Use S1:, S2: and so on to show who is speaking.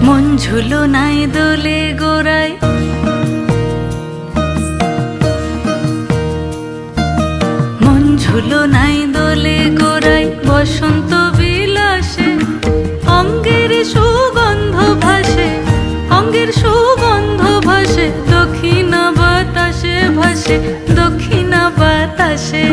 S1: মন ঝুলো নাই দোলে গোড়ায়, মন ঝুলো নাই দোলে গোড়ায়, বসন্ত বিলাসে অঙ্গের সুগন্ধ ভাসে, অঙ্গের সুগন্ধ ভাসে, দক্ষিণা বাতাসে ভাসে, দক্ষিণা বাতাসে।